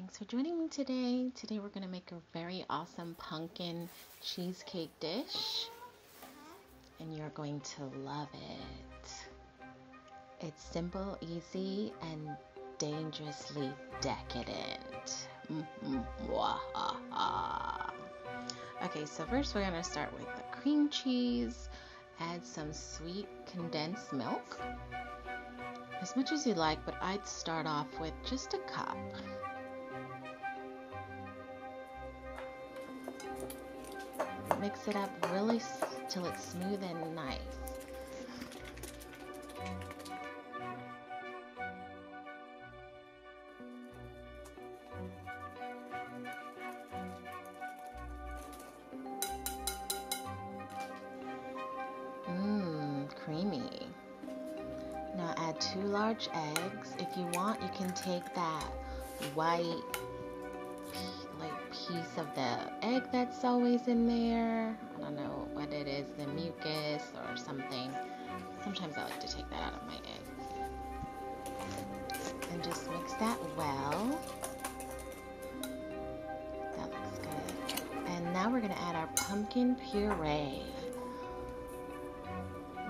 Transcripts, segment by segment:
Thanks for joining me today. Today we're going to make a very awesome pumpkin cheesecake dish, and you're going to love it. It's simple, easy, and dangerously decadent. Okay, so first we're going to start with the cream cheese. Add some sweet condensed milk, as much as you like, but I'd start off with just a cup. Mix it up really till it's smooth and nice. Creamy. Now add 2 large eggs. If you want, you can take that white piece of the egg that's always in there. I don't know what it is, the mucus or something. Sometimes I like to take that out of my egg. And just mix that well. That looks good. And now we're going to add our pumpkin puree.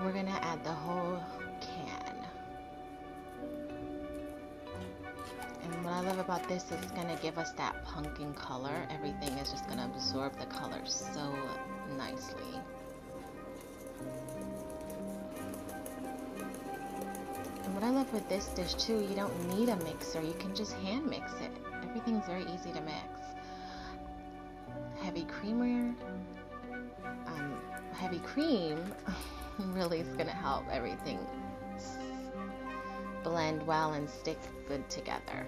We're going to add the whole can. And what I love about this is it's going to give us that pumpkin color. Everything is just going to absorb the color so nicely. And what I love with this dish too, you don't need a mixer. You can just hand mix it. Everything's very easy to mix. Heavy cream really is going to help everything blend well and stick good together.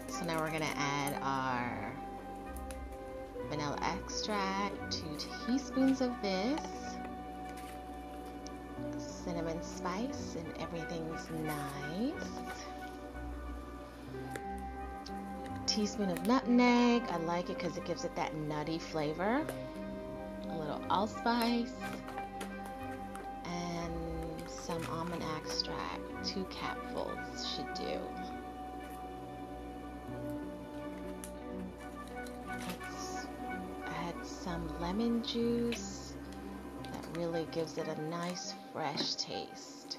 So now we're going to add our vanilla extract, 2 teaspoons of this, cinnamon spice, and everything's nice. Teaspoon of nutmeg. I like it because it gives it that nutty flavor. A little allspice. Some almond extract, 2 capfuls should do. Let's add some lemon juice. That really gives it a nice fresh taste.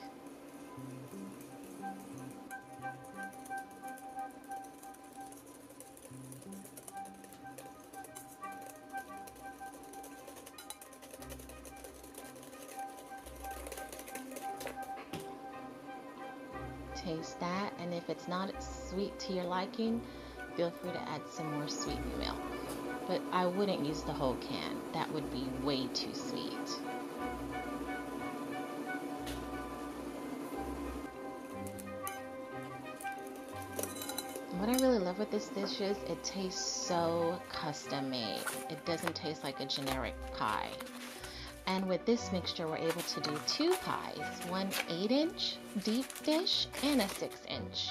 Taste that, and if it's not sweet to your liking, feel free to add some more sweetened milk. But I wouldn't use the whole can. That would be way too sweet. What I really love with this dish is it tastes so custom made. It doesn't taste like a generic pie. And with this mixture, we're able to do 2 pies, one 8-inch deep dish and a 6-inch,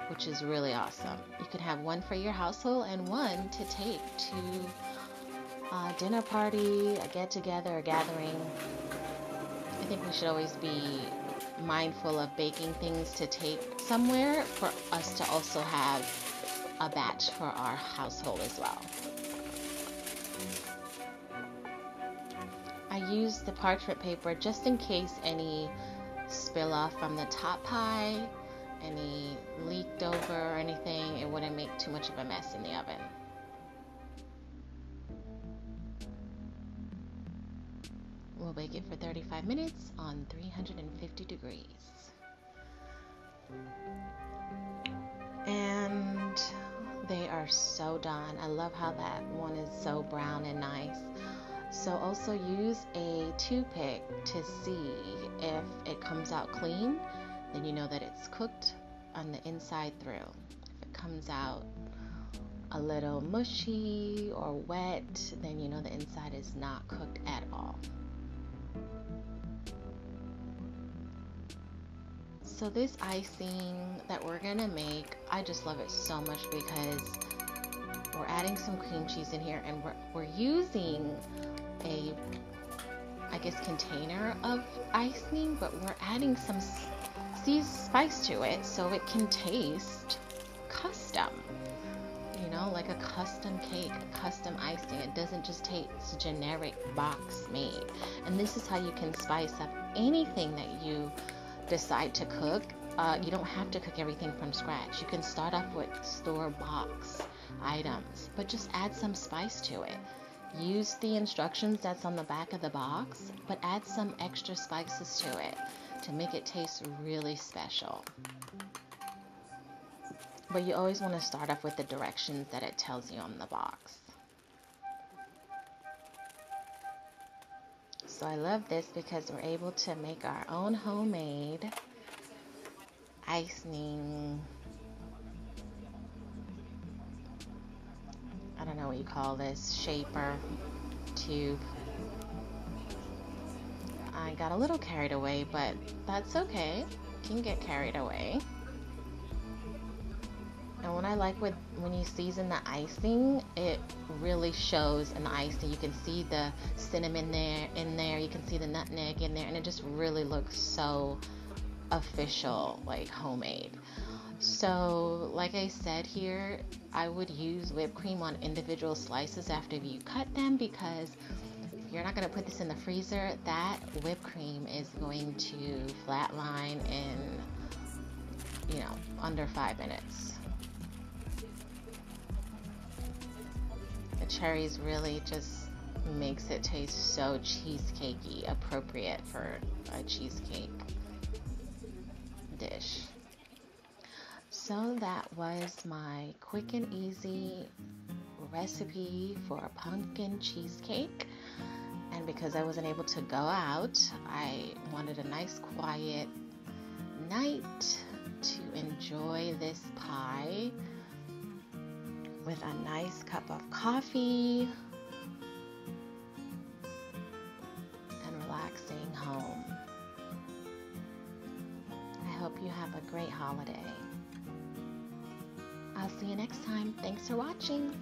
which is really awesome. You could have one for your household and one to take to a dinner party, a get-together, a gathering. I think we should always be mindful of baking things to take somewhere for us to also have a batch for our household as well. I use the parchment paper just in case any spill off from the top pie, any leaked over or anything. It wouldn't make too much of a mess in the oven. We'll bake it for 35 minutes on 350 degrees. And they are so done. I love how that one is so brown and nice. So also use a toothpick to see if it comes out clean, then you know that it's cooked on the inside through. If it comes out a little mushy or wet, then you know the inside is not cooked at all. So this icing that we're gonna make, I just love it so much because we're adding some cream cheese in here, and we're using a, I guess, container of icing, but we're adding some spice to it so it can taste custom. like a custom cake, a custom icing. It doesn't just taste generic box made. And this is how you can spice up anything that you decide to cook. You don't have to cook everything from scratch. You can start off with store-bought items, but just add some spice to it. Use the instructions that's on the back of the box, but add some extra spices to it to make it taste really special. But you always want to start off with the directions that it tells you on the box. So I love this because we're able to make our own homemade icing. I don't know what you call this, shaper, tube. I got a little carried away, but that's okay. You can get carried away. And what I like when you season the icing, it really shows in the icing. You can see the cinnamon in there, you can see the nutmeg in there, and it just really looks so official, like homemade. So like I said here, I would use whipped cream on individual slices after you cut them, because if you're not going to put this in the freezer, that whipped cream is going to flatline in, under 5 minutes. The cherries really just makes it taste so cheesecakey, appropriate for a cheesecake dish. So that was my quick and easy recipe for a pumpkin cheesecake. And because I wasn't able to go out, I wanted a nice quiet night to enjoy this pie with a nice cup of coffee and relaxing home. I hope you have a great holiday. I'll see you next time. Thanks for watching.